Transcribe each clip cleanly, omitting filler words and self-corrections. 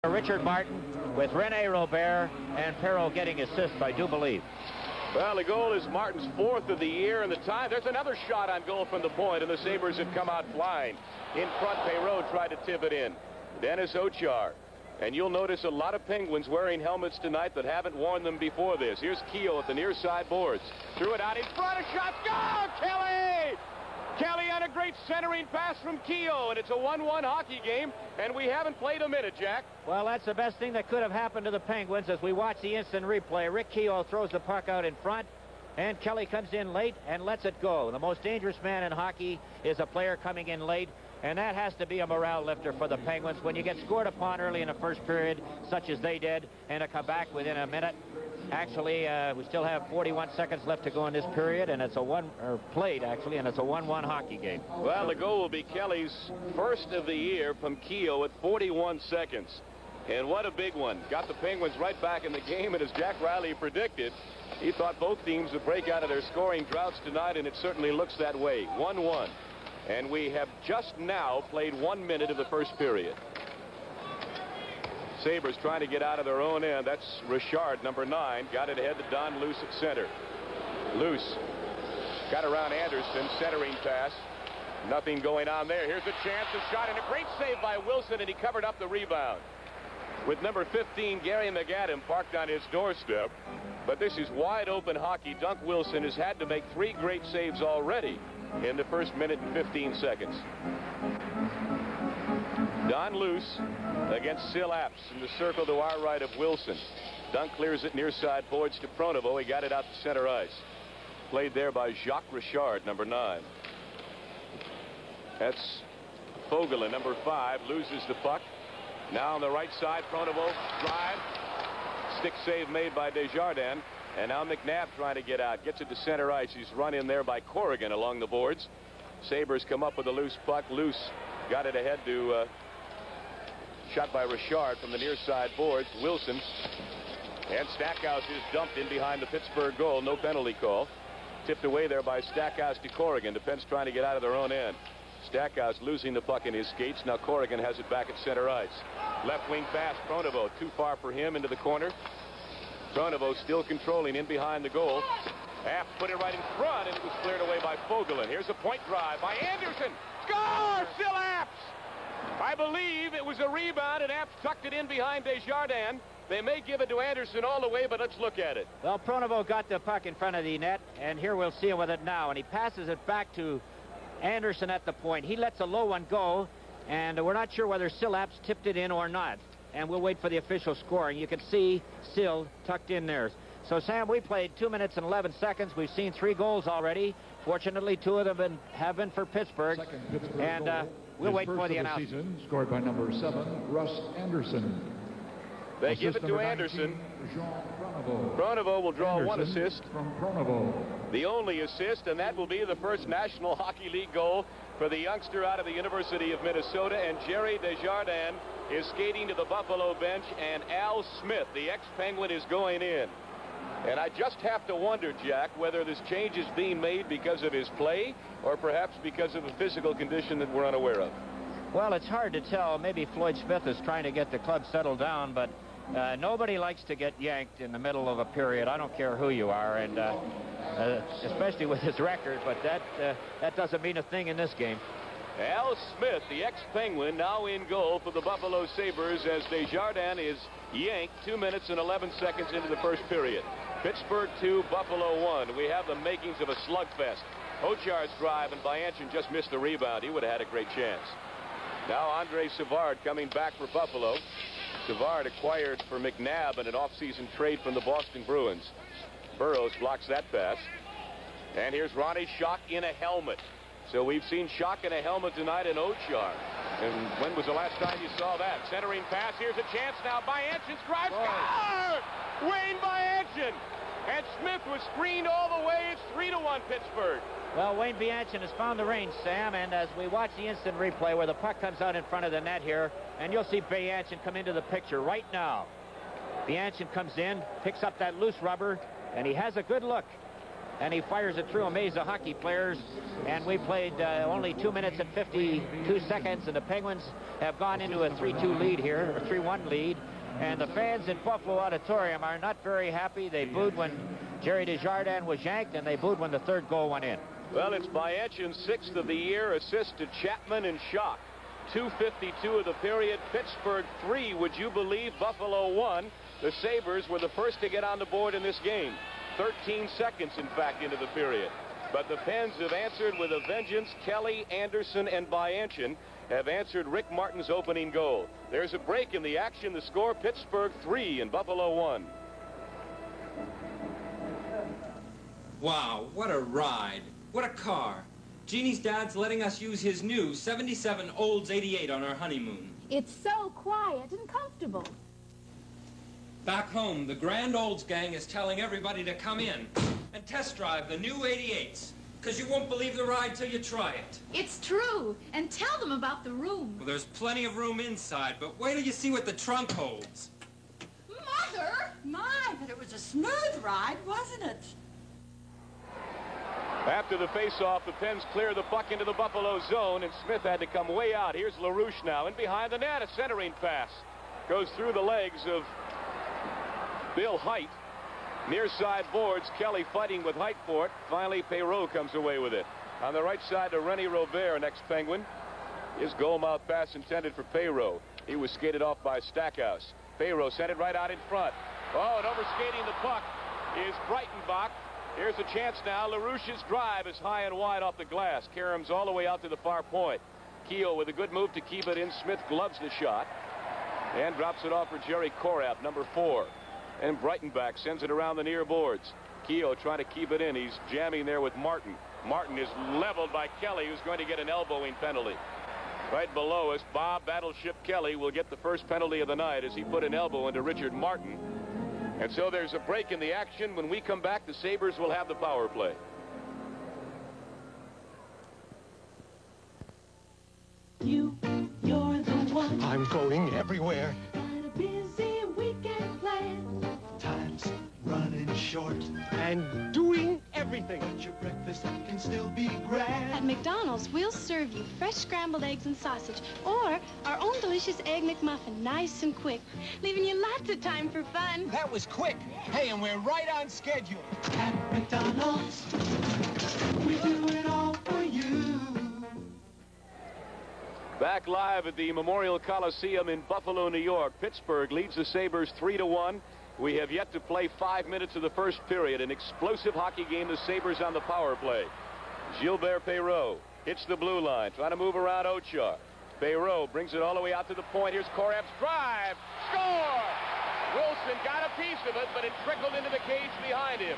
Richard Martin with Rene Robert and Perreault getting assists, I do believe. Well, the goal is Martin's 4th of the year, and the tie. There's another shot on goal from the point, and the Sabres have come out flying. In front, Perreault tried to tip it in. Dennis Ochar. And you'll notice a lot of Penguins wearing helmets tonight that haven't worn them before this. Here's Keogh at the near side boards. Threw it out in front, a shot, go! Kelly! Kelly on a great centering pass from Keogh, and it's a 1-1 hockey game, and we haven't played a minute, Jack. Well, that's the best thing that could have happened to the Penguins as we watch the instant replay. Rick Keogh throws the puck out in front, and Kelly comes in late and lets it go. The most dangerous man in hockey is a player coming in late, and that has to be a morale lifter for the Penguins. When you get scored upon early in the first period, such as they did, and to come back within a minute. Actually, we still have 41 seconds left to go in this period, and it's a played actually, and it's a 1-1 hockey game. Well, the goal will be Kelly's 1st of the year from Keogh at 41 seconds. And what a big one. Got the Penguins right back in the game, and as Jack Riley predicted, he thought both teams would break out of their scoring droughts tonight, and it certainly looks that way. 1-1. And we have just now played 1 minute of the first period. Sabres trying to get out of their own end. That's Richard, number 9. Got it ahead to Don Luce at center. Luce got around Anderson, centering pass. Nothing going on there. Here's a chance, a shot, and a great save by Wilson, and he covered up the rebound. With number 15, Gary McAdam, parked on his doorstep. But this is wide open hockey. Dunk Wilson has had to make 3 great saves already in the first minute and 15 seconds. Don Luce against Sil Apps in the circle to our right of Wilson. Dunk clears it near side boards to Pronovo. He got it out to center ice. Played there by Jacques Richard, number 9. That's Fogelin, number 5, loses the puck. Now on the right side, Pronovo drive. Stick save made by Desjardins. And now McNabb trying to get out. Gets it to center ice. He's run in there by Corrigan along the boards. Sabres come up with a loose puck. Luce got it ahead to shot by Richard from the near side boards. Wilson. And Stackhouse is dumped in behind the Pittsburgh goal. No penalty call. Tipped away there by Stackhouse to Corrigan. Defense trying to get out of their own end. Stackhouse losing the puck in his skates. Now Corrigan has it back at center ice. Left wing pass. Pronovo too far for him into the corner. Pronovo still controlling in behind the goal. App put it right in front, and it was cleared away by Fogelin. Here's a point drive by Anderson. Score! Still Apps! I believe it was a rebound, and Apps tucked it in behind Desjardins. They may give it to Anderson all the way, but let's look at it. Well, Pronovo got the puck in front of the net, and here we'll see him with it now. And he passes it back to Anderson at the point. He lets a low one go, and we're not sure whether Sil Apps tipped it in or not. And we'll wait for the official scoring. You can see Sil tucked in there. So, Sam, we played 2 minutes and 11 seconds. We've seen 3 goals already. Fortunately, 2 of them have been for Pittsburgh. And we'll wait for the announcement. Season, scored by number 7, Russ Anderson. They give it to Anderson. Pronovo will draw Anderson 1 assist. From Pronovo. The only assist, and that will be the first National Hockey League goal for the youngster out of the University of Minnesota. And Jerry Desjardins is skating to the Buffalo bench, and Al Smith, the ex-Penguin, is going in. And I just have to wonder, Jack, whether this change is being made because of his play or perhaps because of a physical condition that we're unaware of. Well, it's hard to tell. Maybe Floyd Smith is trying to get the club settled down, but nobody likes to get yanked in the middle of a period. I don't care who you are, and especially with his record, but that doesn't mean a thing in this game. Al Smith, the ex-Penguin, now in goal for the Buffalo Sabres as Desjardins is yanked 2 minutes and 11 seconds into the first period. Pittsburgh 2, Buffalo 1. We have the makings of a slugfest. Ochar's drive, and Bianchin just missed the rebound. He would have had a great chance. Now Andre Savard coming back for Buffalo. Savard acquired for McNabb in an off-season trade from the Boston Bruins. Burroughs blocks that pass. And here's Ronnie Schock in a helmet. So we've seen Schock in a helmet tonight in Ochar. And when was the last time you saw that? Centering pass. Here's a chance now. Bianchin's drive. Score! Wayne Bianchin. And Smith was screened all the way. It's 3-1 Pittsburgh. Well, Wayne Bianchin has found the range, Sam, and as we watch the instant replay where the puck comes out in front of the net here, and you'll see Bianchin come into the picture right now. Bianchin comes in, picks up that loose rubber, and he has a good look. and he fires it through a maze of hockey players. And we played only 2 minutes and 52 seconds, and the Penguins have gone into a 3-2 lead here, or 3-1 lead. And the fans in Buffalo Auditorium are not very happy. They booed when Jerry Desjardins was yanked, and they booed when the third goal went in. Well, it's Bayanchin's 6th of the year, assist to Chapman and Schock. 2:52 of the period. Pittsburgh 3, would you believe? Buffalo 1. The Sabres were the first to get on the board in this game. 13 seconds, in fact, into the period. But the Pens have answered with a vengeance. Kelly, Anderson, and Bayanchin have answered Rick Martin's opening goal. There's a break in the action. The score, Pittsburgh 3 and Buffalo 1. Wow, what a ride. What a car. Jeannie's dad's letting us use his new 77 Olds 88 on our honeymoon. It's so quiet and comfortable. Back home, the Grand Olds gang is telling everybody to come in and test drive the new 88s, because you won't believe the ride till you try it. It's true. And tell them about the room. Well, there's plenty of room inside, but wait till you see what the trunk holds. Mother! My, but it was a smooth ride, wasn't it? After the face-off, the Pens clear the puck into the Buffalo zone, and Smith had to come way out. Here's LaRouche now, and behind the net, a centering pass. Goes through the legs of Bill Height. Near side boards, Kelly fighting with Height for it. Finally, Perreault comes away with it. On the right side to René Robert, next Penguin. His goal mouth pass intended for Perreault. He was skated off by Stackhouse. Perreault sent it right out in front. Oh, and overskating the puck is Breitenbach. Here's a chance now. LaRouche's drive is high and wide off the glass. Karams all the way out to the far point. Keogh with a good move to keep it in. Smith gloves the shot and drops it off for Jerry Korab, number 4. And Breitenbach sends it around the near boards. Keogh trying to keep it in. He's jamming there with Martin. Martin is leveled by Kelly, who's going to get an elbowing penalty. Right below us, Bob Battleship Kelly will get the first penalty of the night as he put an elbow into Richard Martin. And so there's a break in the action. When we come back, the Sabres will have the power play. You're the one. I'm going everywhere. Got a busy weekend planned. Time's running short. And doing everything. But your breakfast can still be grand. At McDonald's, we'll serve you fresh scrambled eggs and sausage, or our own delicious Egg McMuffin, nice and quick, leaving you lots of time for fun. That was quick. Hey, and we're right on schedule. At McDonald's, we do it all for you. Back live at the Memorial Coliseum in Buffalo, New York. Pittsburgh leads the Sabres 3-1. We have yet to play 5 minutes of the first period. An explosive hockey game. The Sabres on the power play. Gilbert Perreault hits the blue line, trying to move around Ochar. Perreault brings it all the way out to the point. Here's Korab's drive. Score! Wilson got a piece of it, but it trickled into the cage behind him.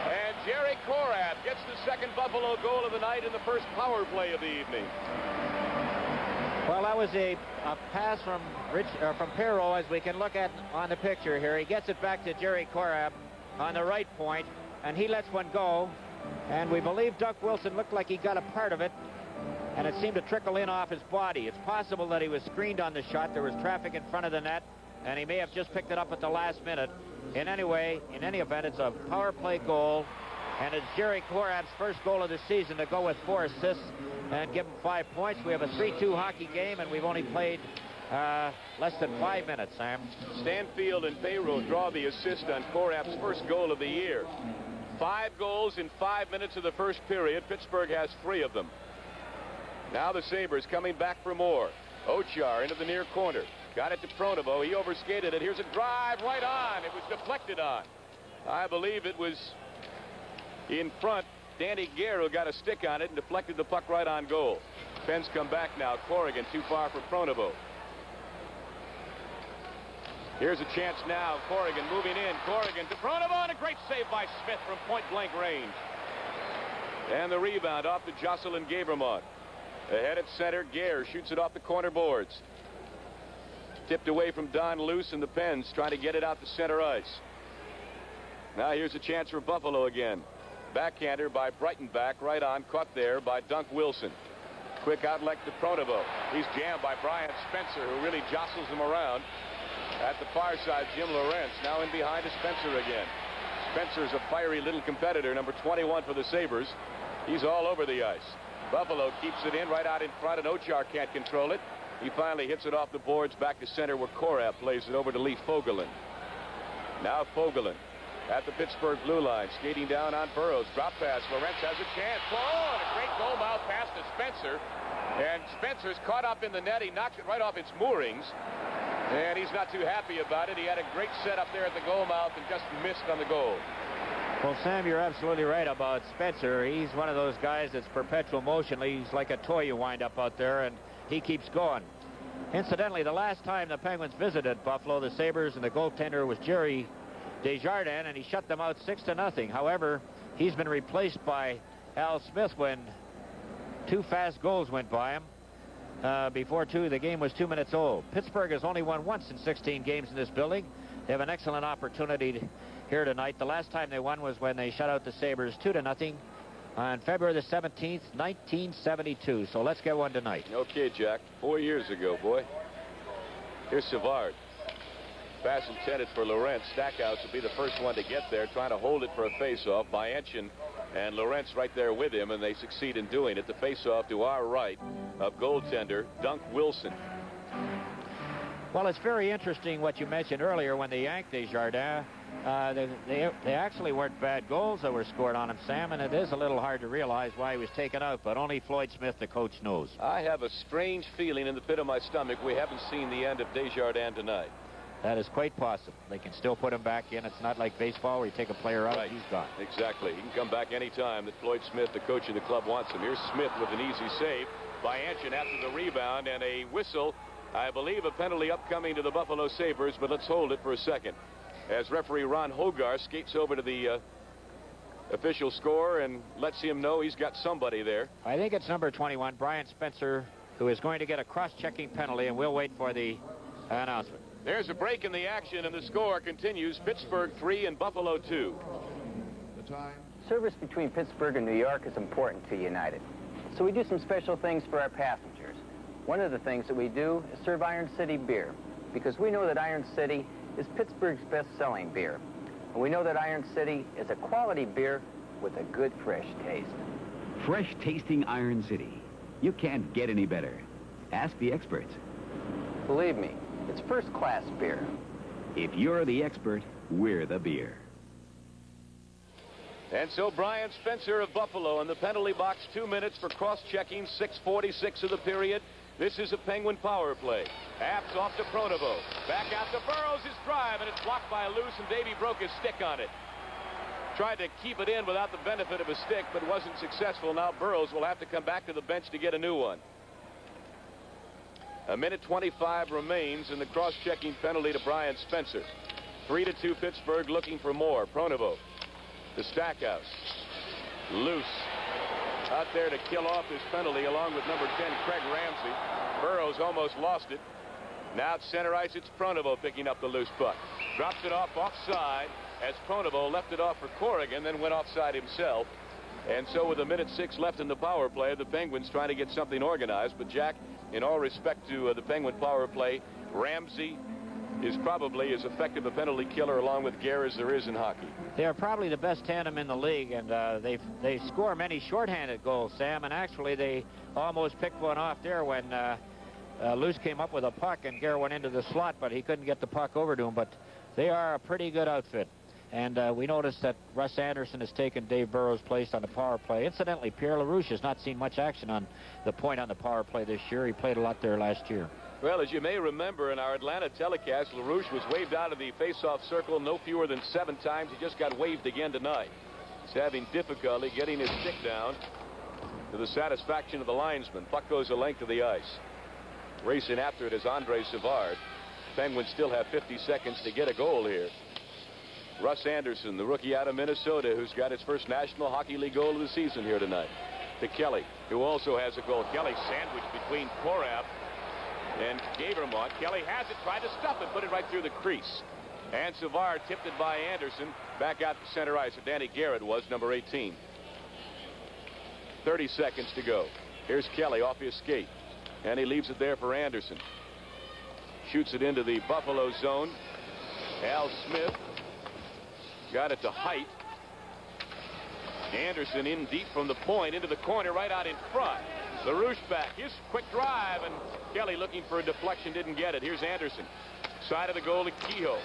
And Jerry Korab gets the second Buffalo goal of the night in the first power play of the evening. Well, that was a pass from Perreault, as we can look at on the picture here. He gets it back to Jerry Korab on the right point, and he lets one go. And we believe Doug Wilson looked like he got a part of it, and it seemed to trickle in off his body. It's possible that he was screened on the shot. There was traffic in front of the net, and he may have just picked it up at the last minute. In any event, it's a power play goal, and it's Jerry Korab's first goal of the season to go with 4 assists and give him 5 points. We have a 3-2 hockey game, and we've only played less than 5 minutes, Sam. Stanfield and Perreault draw the assist on Korab's first goal of the year. 5 goals in 5 minutes of the first period. Pittsburgh has 3 of them. Now the Sabres coming back for more. Ochar into the near corner. Got it to Pronovo. He overskated it. Here's a drive right on. It was deflected on. I believe it was in front. Danny Guerrero got a stick on it and deflected the puck right on goal. Pens come back now. Corrigan too far for Pronovo. Here's a chance now. Corrigan moving in. Corrigan to Pronovo, and a great save by Smith from point-blank range. And the rebound off to Jocelyn Gavremont. Ahead at center, Gare shoots it off the corner boards. Tipped away from Don Luce, and the Pens trying to get it out to center ice. Now here's a chance for Buffalo again. Backhander by Breitenbach, right on, caught there by Dunk Wilson. Quick outlet to Pronovo. He's jammed by Brian Spencer, who really jostles him around. At the far side, Jim Lorentz now in behind to Spencer again. Spencer's a fiery little competitor, number 21 for the Sabres. He's all over the ice. Buffalo keeps it in right out in front, and Ochar can't control it. He finally hits it off the boards back to center where Korab plays it over to Lee Fogelin. Now Fogelin at the Pittsburgh blue line, skating down on Burroughs. Drop pass. Lorentz has a chance. Oh, and a great goal mouth pass to Spencer. And Spencer's caught up in the net. He knocks it right off its moorings. And he's not too happy about it. He had a great setup there at the goal mouth and just missed on the goal. Well, Sam, you're absolutely right about Spencer. He's one of those guys that's perpetual motion. He's like a toy you wind up out there, and he keeps going. Incidentally, the last time the Penguins visited Buffalo, the Sabres and the goaltender was Jerry Desjardins, and he shut them out 6-0. However, he's been replaced by Al Smith when 2 fast goals went by him. Before the game was 2 minutes old. Pittsburgh has only won once in 16 games in this building. They have an excellent opportunity here tonight. The last time they won was when they shut out the Sabres 2-0 on February the 17th, 1972. So let's get one tonight. Okay, Jack. 4 years ago, boy. Here's Savard. Pass intended for Lorentz. Stackhouse will be the first one to get there, trying to hold it for a face-off. Bayanchin and Lorentz right there with him, and they succeed in doing it. The face-off to our right of goaltender Dunk Wilson. Well, it's very interesting what you mentioned earlier when they yanked Desjardins. They actually weren't bad goals that were scored on him, Sam, and it is a little hard to realize why he was taken out, but only Floyd Smith, the coach, knows. I have a strange feeling in the pit of my stomach we haven't seen the end of Desjardins tonight. That is quite possible. They can still put him back in. It's not like baseball where you take a player out and he's gone. Exactly. He can come back any time that Floyd Smith, the coach of the club, wants him. Here's Smith with an easy save. Bayanchin after the rebound and a whistle. I believe a penalty upcoming to the Buffalo Sabres, but let's hold it for a second. As referee Ron Hogarth skates over to the official score and lets him know he's got somebody there. I think it's number 21, Brian Spencer, who is going to get a cross-checking penalty, and we'll wait for the announcement. There's a break in the action, and the score continues. Pittsburgh 3 and Buffalo 2. The time. Service between Pittsburgh and New York is important to United. So we do some special things for our passengers. One of the things that we do is serve Iron City beer, because we know that Iron City is Pittsburgh's best-selling beer. And we know that Iron City is a quality beer with a good, fresh taste. Fresh-tasting Iron City. You can't get any better. Ask the experts. Believe me, it's first-class beer. If you're the expert, we're the beer. And so Brian Spencer of Buffalo in the penalty box, 2 minutes for cross-checking, 6:46 of the period. This is a Penguin power play. Apps off to Pronovo. Back out to Burroughs, his drive, and it's blocked by loose, and Davey broke his stick on it. Tried to keep it in without the benefit of a stick, but wasn't successful. Now Burroughs will have to come back to the bench to get a new one. A minute 25 remains in the cross-checking penalty to Brian Spencer. 3-2 Pittsburgh, looking for more. Pronovo to Stackhouse. Loose. Out there to kill off this penalty along with number 10, Craig Ramsey. Burroughs almost lost it. Now at center ice, it's Pronovo picking up the loose puck. Drops it off offside as Pronovo left it off for Corrigan, then went offside himself. And so with 1:06 left in the power play, the Penguins trying to get something organized. But Jack, in all respect to the Penguin power play, Ramsey is probably as effective a penalty killer along with Gare as there is in hockey. They are probably the best tandem in the league, and they score many shorthanded goals, Sam, and actually they almost picked one off there when Luce came up with a puck and Gare went into the slot, but he couldn't get the puck over to him. But they are a pretty good outfit. And we noticed that Russ Anderson has taken Dave Burroughs' place on the power play. Incidentally, Pierre LaRouche has not seen much action on the point on the power play this year. He played a lot there last year. Well, as you may remember, in our Atlanta telecast, LaRouche was waved out of the face-off circle no fewer than 7 times. He just got waved again tonight. He's having difficulty getting his stick down to the satisfaction of the linesman. Puck goes the length of the ice. Racing after it is Andre Savard. Penguins still have 50 seconds to get a goal here. Russ Anderson, the rookie out of Minnesota, who's got his first National Hockey League goal of the season here tonight. To Kelly, who also has a goal. Kelly sandwiched between Korab and Gavermont. Kelly has it, tried to stuff it, put it right through the crease. And Savard tipped it by Anderson. Back out to center ice. Danny Garrett was number 18. 30 seconds to go. Here's Kelly off his skate. And he leaves it there for Anderson. Shoots it into the Buffalo zone. Al Smith Got it to Height. Anderson in deep from the point into the corner right out in front. LaRouche back. His quick drive, and Kelly looking for a deflection, didn't get it. Here's Anderson. Side of the goal to Kehoe.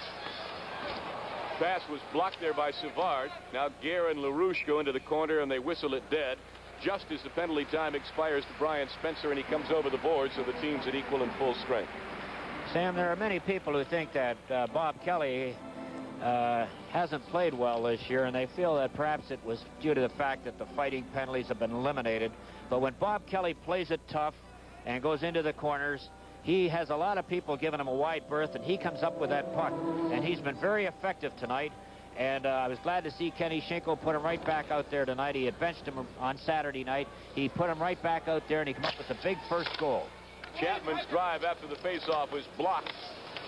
Pass was blocked there by Savard. Now Gare and LaRouche go into the corner, and they whistle it dead just as the penalty time expires to Brian Spencer, and he comes over the board, so the team's at equal and full strength. Sam, there are many people who think that Bob Kelly hasn't played well this year, and they feel that perhaps it was due to the fact that the fighting penalties have been eliminated. But when Bob Kelly plays it tough and goes into the corners, he has a lot of people giving him a wide berth, and he comes up with that puck. And he's been very effective tonight. And I was glad to see Kenny Schinkel put him right back out there tonight. He had benched him on Saturday night. He put him right back out there, and he came up with the big first goal. Chapman's drive after the faceoff was blocked.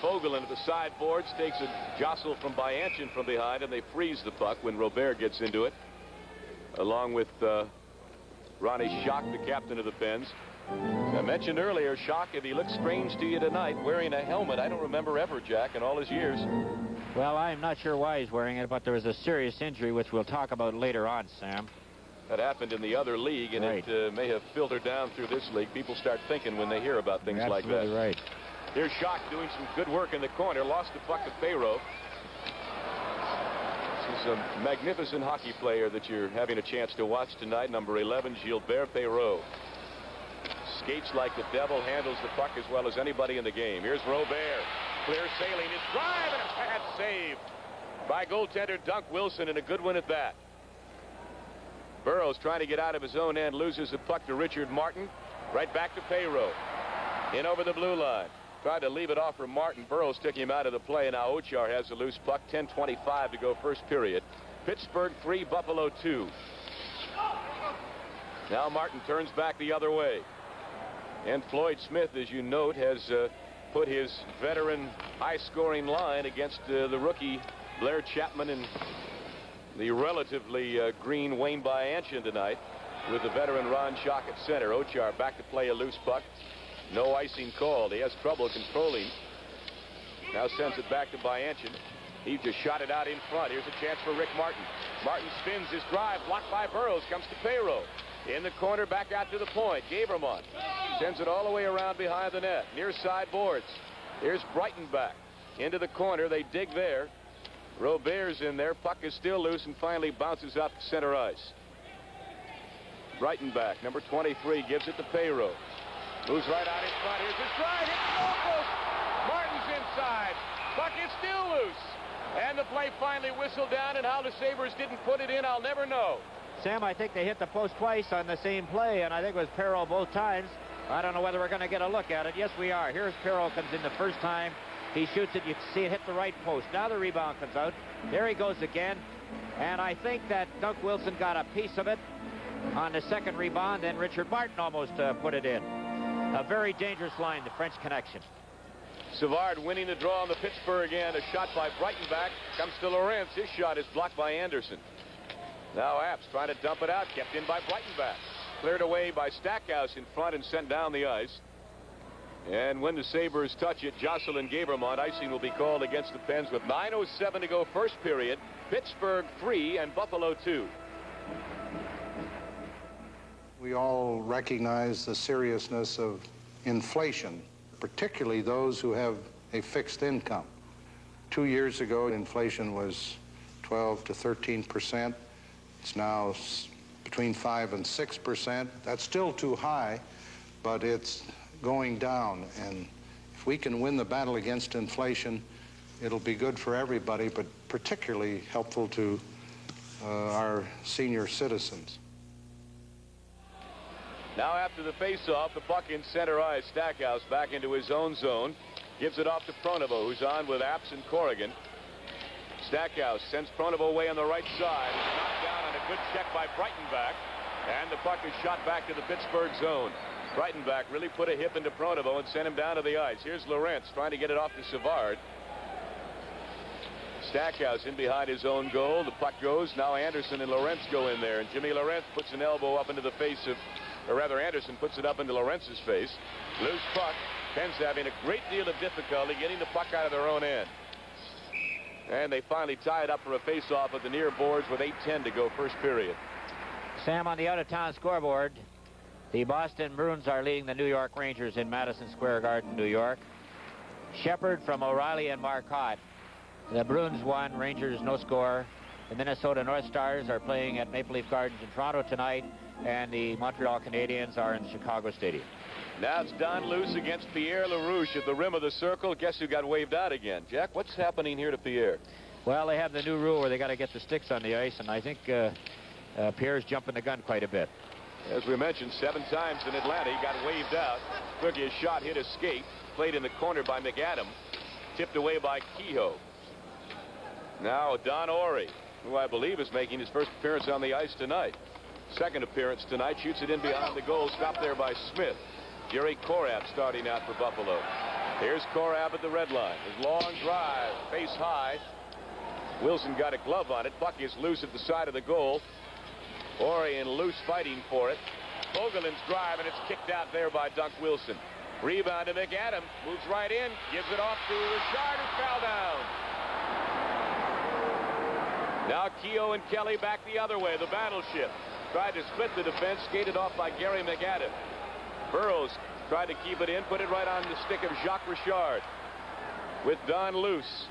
Vogelin at the sideboards takes a jostle from Bayanchin from behind, and they freeze the puck when Robert gets into it, along with Ronnie Schock, the captain of the Pens. I mentioned earlier, Schock, if he looks strange to you tonight wearing a helmet, I don't remember ever, Jack, in all his years. Well, I'm not sure why he's wearing it, but there was a serious injury, which we'll talk about later on, Sam. That happened in the other league, and right. It may have filtered down through this league. People start thinking when they hear about things like that. Absolutely right. Here's Schock doing some good work in the corner. Lost the puck to Perreault. This is a magnificent hockey player that you're having a chance to watch tonight. Number 11, Gilbert Perreault. Skates like the devil, handles the puck as well as anybody in the game. Here's Robert. Clear sailing. His drive, and a bad save by goaltender Dunk Wilson, and a good one at that. Burroughs trying to get out of his own end, loses the puck to Richard Martin. Right back to Perreault. In over the blue line. Tried to leave it off for Martin. Burroughs took him out of the play. Now Ochar has the loose puck. 10:25 to go first period. Pittsburgh 3, Buffalo 2. Now Martin turns back the other way. And Floyd Smith, as you note, has put his veteran high-scoring line against the rookie Blair Chapman and the relatively green Wayne Bayanchin tonight, with the veteran Ron Schock at center. Ochar back to play a loose puck. No icing called. He has trouble controlling. Now sends it back to Bayanchin. He just shot it out in front. Here's a chance for Rick Martin. Martin spins his drive, blocked by Burroughs, comes to Perreault. In the corner, back out to the point. Gavermont sends it all the way around behind the net, near side boards. Here's Brighton back into the corner. They dig there. Robert's in there. Puck is still loose and finally bounces out to center ice. Brighton back. Number 23 gives it to Perreault. Moves right out in front. Here's his drive. Hits the goal post. Martin's inside. Puck is still loose. And the play finally whistled down, and how the Sabres didn't put it in, I'll never know. Sam, I think they hit the post twice on the same play, and I think it was Perreault both times. I don't know whether we're going to get a look at it. Yes, we are. Here's Perreault comes in the first time. He shoots it. You can see it hit the right post. Now the rebound comes out. There he goes again. And I think that Dunk Wilson got a piece of it on the second rebound, and Richard Martin almost put it in. A very dangerous line, the French connection. Savard winning the draw on the Pittsburgh end. A shot by Breitenbach. Comes to Lorentz. His shot is blocked by Anderson. Now Apps trying to dump it out. Kept in by Breitenbach. Cleared away by Stackhouse in front and sent down the ice. And when the Sabres touch it, Jocelyn Gavermont, icing will be called against the Pens with 9:07 to go first period. Pittsburgh 3 and Buffalo 2. We all recognize the seriousness of inflation, particularly those who have a fixed income. 2 years ago, inflation was 12 to 13%. It's now between 5 and 6%. That's still too high, but it's going down. And if we can win the battle against inflation, it'll be good for everybody, but particularly helpful to our senior citizens. Now after the faceoff, the puck in center ice. Stackhouse back into his own zone. Gives it off to Pronovo, who's on with Apps and Corrigan. Stackhouse sends Pronovo away on the right side. It's knocked down on a good check by Breitenbach. And the puck is shot back to the Pittsburgh zone. Breitenbach really put a hip into Pronovo and sent him down to the ice. Here's Lorentz trying to get it off to Savard. Stackhouse in behind his own goal. The puck goes. Now Anderson and Lorentz go in there. And Jimmy Lorentz puts an elbow up into the face of, or rather Anderson puts it up into Lorentz's face. Loose puck. Pens having a great deal of difficulty getting the puck out of their own end. And they finally tie it up for a face-off at the near boards with 8:10 to go first period. Sam, on the out-of-town scoreboard, the Boston Bruins are leading the New York Rangers in Madison Square Garden, New York. Shepard from O'Reilly and Marcotte. The Bruins won, Rangers no score. The Minnesota North Stars are playing at Maple Leaf Gardens in Toronto tonight, and the Montreal Canadiens are in the Chicago Stadium. Now it's Don Luce against Pierre LaRouche at the rim of the circle. Guess who got waved out again? Jack, what's happening here to Pierre? Well, they have the new rule where they got to get the sticks on the ice, and I think Pierre's jumping the gun quite a bit. As we mentioned, 7 times in Atlanta, he got waved out. Quickly, his shot hit his skate. Played in the corner by McAdam. Tipped away by Kehoe. Now Don Orey, who I believe is making his first appearance on the ice tonight. Second appearance tonight. Shoots it in behind the goal. Stopped there by Smith. Jerry Korab starting out for Buffalo. Here's Korab at the red line. His long drive, face high. Wilson got a glove on it. Puck is loose at the side of the goal. Orey and Luce fighting for it. Vogelin's drive, and it's kicked out there by Dunk Wilson. Rebound to McAdam. Moves right in. Gives it off to Richard, who fell down. Now Kehoe and Kelly back the other way. The battleship tried to split the defense. Skated off by Gary McAdam. Burroughs tried to keep it in. Put it right on the stick of Jacques Richard. With Don Luce.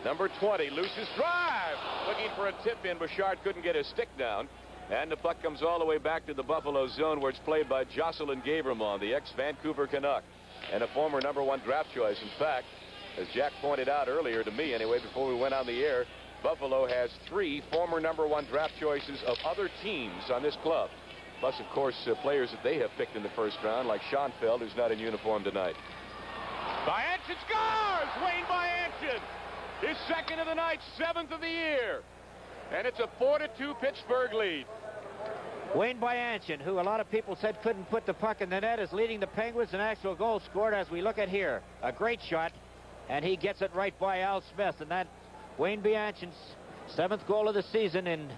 Number 20. Luce's drive. Looking for a tip-in. Bouchard couldn't get his stick down. And the puck comes all the way back to the Buffalo zone, where it's played by Jocelyn Gavremont, the ex-Vancouver Canuck, and a former #1 draft choice. In fact, as Jack pointed out earlier to me anyway, before we went on the air, Buffalo has 3 former #1 draft choices of other teams on this club. Plus, of course, players that they have picked in the first round, like Schoenfeld, who's not in uniform tonight. Bayanchin scores! Wayne Bayanchin! His second of the night, 7th of the year. And it's a 4-2 Pittsburgh lead. Wayne Bayanchin, who a lot of people said couldn't put the puck in the net, is leading the Penguins in actual goals scored, as we look at here. A great shot, and he gets it right by Al Smith. And that Wayne Bayanchin's 7th goal of the season in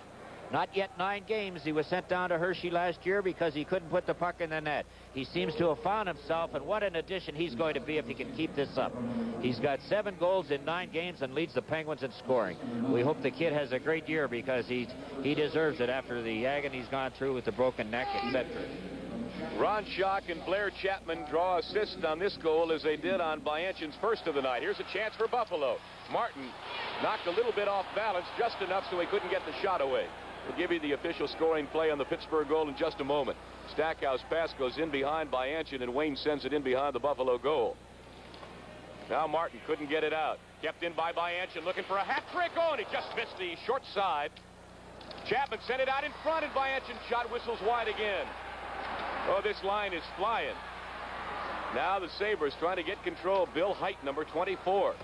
not yet 9 games. He was sent down to Hershey last year because he couldn't put the puck in the net. He seems to have found himself, and what an addition he's going to be if he can keep this up. He's got 7 goals in 9 games and leads the Penguins in scoring. We hope the kid has a great year, because he deserves it after the agony he's gone through with the broken neck, etc. Ron Schock and Blair Chapman draw assists on this goal, as they did on Bayanchin's first of the night. Here's a chance for Buffalo. Martin knocked a little bit off balance, just enough so he couldn't get the shot away. We'll give you the official scoring play on the Pittsburgh goal in just a moment. Stackhouse pass goes in behind Bayanchin, and Wayne sends it in behind the Buffalo goal. Now Martin couldn't get it out. Kept in by Bayanchin, looking for a hat trick. Oh, and he just missed the short side. Chapman sent it out in front, and Bayanchin's shot whistles wide again. Oh, this line is flying. Now the Sabres trying to get control. Bill Height, number 24.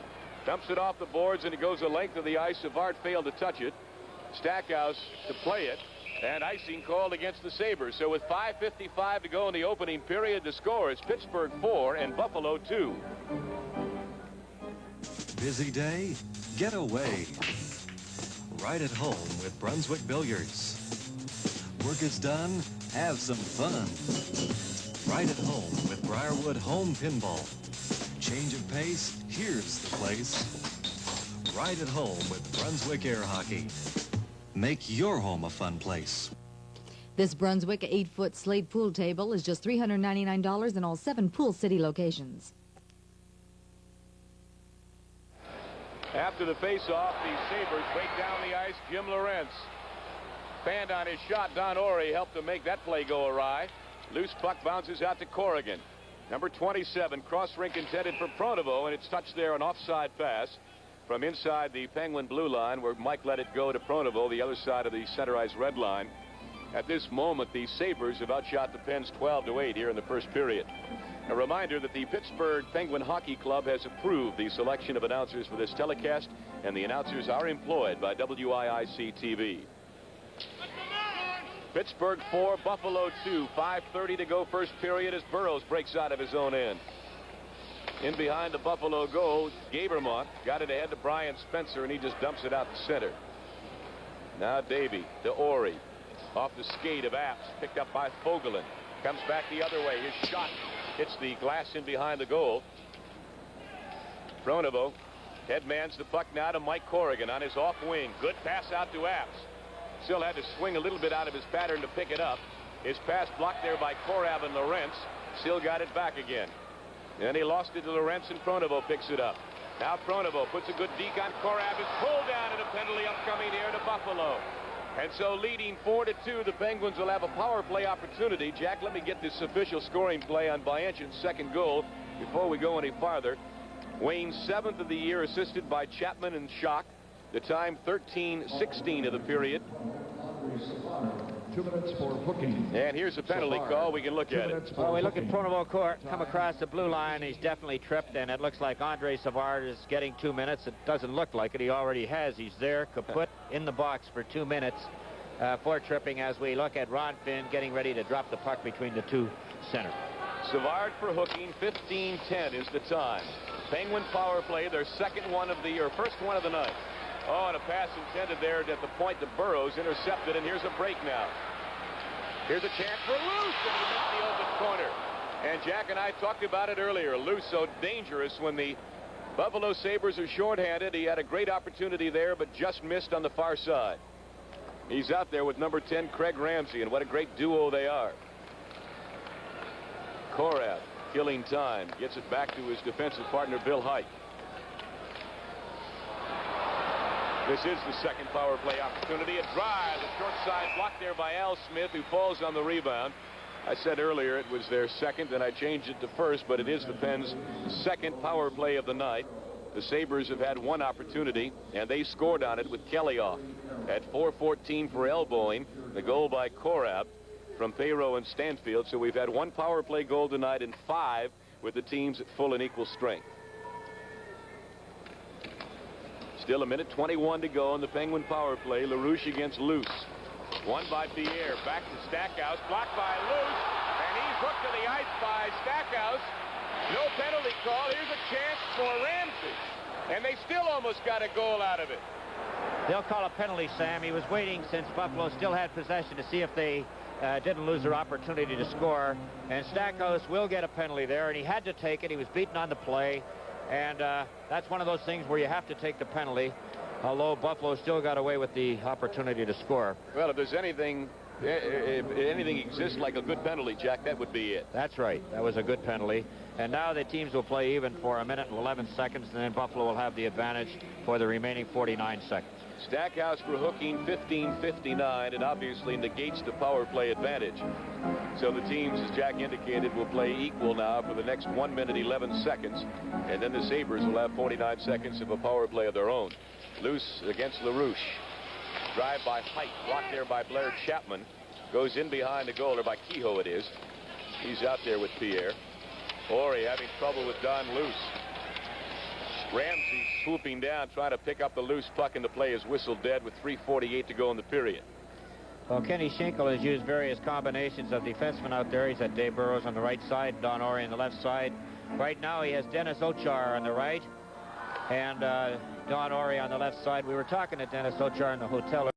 Dumps it off the boards, and it goes the length of the ice. Savard failed to touch it. Stackhouse to play it, and icing called against the Sabres. So with 5:55 to go in the opening period, the score is Pittsburgh 4 and Buffalo 2. Busy day? Get away. Right at home with Brunswick Billiards. Work is done? Have some fun. Right at home with Briarwood Home Pinball. Change of pace? Here's the place. Right at home with Brunswick Air Hockey. Make your home a fun place. This Brunswick 8-foot slate pool table is just $399 in all 7 Pool City locations. After the face-off, the Sabres break down the ice. Jim Lorentz fanned on his shot. Don Orey helped to make that play go awry. Loose puck bounces out to Corrigan. Number 27, cross rink intended for Pronovo, and it's touched there, an offside pass from inside the Penguin blue line, where Mike let it go to Pronovo, the other side of the center ice red line. At this moment, the Sabres have outshot the Pens 12-8 here in the first period. A reminder that the Pittsburgh Penguin Hockey Club has approved the selection of announcers for this telecast, and the announcers are employed by WIIC-TV. Pittsburgh 4, Buffalo 2, 5:30 to go first period as Burroughs breaks out of his own end. In behind the Buffalo goal, Gavremont got it ahead to Brian Spencer, and he just dumps it out the center. Now Davey to Orey. Off the skate of Apps, picked up by Vogelin. Comes back the other way. His shot hits the glass in behind the goal. Pronovo Headmans the puck now to Mike Corrigan on his off wing. Good pass out to Apps. Still had to swing a little bit out of his pattern to pick it up. His pass blocked there by Korab and Lorentz. Still got it back again. Then he lost it to Lorentz, and Pronovo picks it up. Now Pronovo puts a good deke on Korab. It's pulled down, and a penalty upcoming here to Buffalo. And so leading 4-2, the Penguins will have a power play opportunity. Jack, let me get this official scoring play on Bianchin's second goal before we go any farther. Wayne's 7th of the year, assisted by Chapman and Schock. The time 13:16 of the period. 2 minutes for hooking. And here's a penalty call. We can look at it. Well, we look at Pronovo come across the blue line. He's definitely tripped, and it looks like Andre Savard is getting 2 minutes. It doesn't look like it. He already has. He's there, kaput, in the box for 2 minutes for tripping, as we look at Ron Finn getting ready to drop the puck between the two centers. Savard for hooking. 15:10 is the time. Penguin power play, their second one of the year, first one of the night. Oh, and a pass intended there at the point to Burrows, intercepted, and here's a break now. Here's a chance for Luce, and he missed the open corner. And Jack and I talked about it earlier. Luce so dangerous when the Buffalo Sabres are shorthanded. He had a great opportunity there, but just missed on the far side. He's out there with number 10, Craig Ramsey, and what a great duo they are. Korab killing time, gets it back to his defensive partner, Bill Hike. This is the second power play opportunity. A drive, the short side blocked there by Al Smith, who falls on the rebound. I said earlier it was their second, and I changed it to first, but it is the Pens' second power play of the night. The Sabres have had one opportunity, and they scored on it with Kelly off. At 4:14 for elbowing, the goal by Korab from Payro and Stanfield. So we've had one power play goal tonight and 5 with the teams at full and equal strength. Still 1:21 to go on the Penguin power play. LaRouche against Luce. Won by Pierre. Back to Stackhouse. Blocked by Luce. And he's hooked to the ice by Stackhouse. No penalty call. Here's a chance for Ramsey. And they still almost got a goal out of it. They'll call a penalty, Sam. He was waiting since Buffalo still had possession to see if they didn't lose their opportunity to score. And Stackhouse will get a penalty there, and he had to take it. He was beaten on the play. And that's one of those things where you have to take the penalty, although Buffalo still got away with the opportunity to score. Well, if there's anything, if anything exists like a good penalty, Jack, that would be it. That's right. That was a good penalty. And now the teams will play even for 1:11 seconds, and then Buffalo will have the advantage for the remaining 49 seconds. Stackhouse for hooking, 15:59. It obviously negates the power play advantage. So the teams, as Jack indicated, will play equal now for the next 1:11 seconds. And then the Sabres will have 49 seconds of a power play of their own. Luce against LaRouche. Drive by Hite, blocked there by Blair Chapman. Goes in behind the goal, or by Kehoe it is. He's out there with Pierre. Ori having trouble with Don Luce. Ramsey swooping down, trying to pick up the loose puck, and the play is whistled dead with 3:48 to go in the period. Well, Kenny Schinkel has used various combinations of defensemen out there. He's at Dave Burrows on the right side, Don Ori on the left side. Right now he has Dennis Ochar on the right and Don Ori on the left side. We were talking to Dennis Ochar in the hotel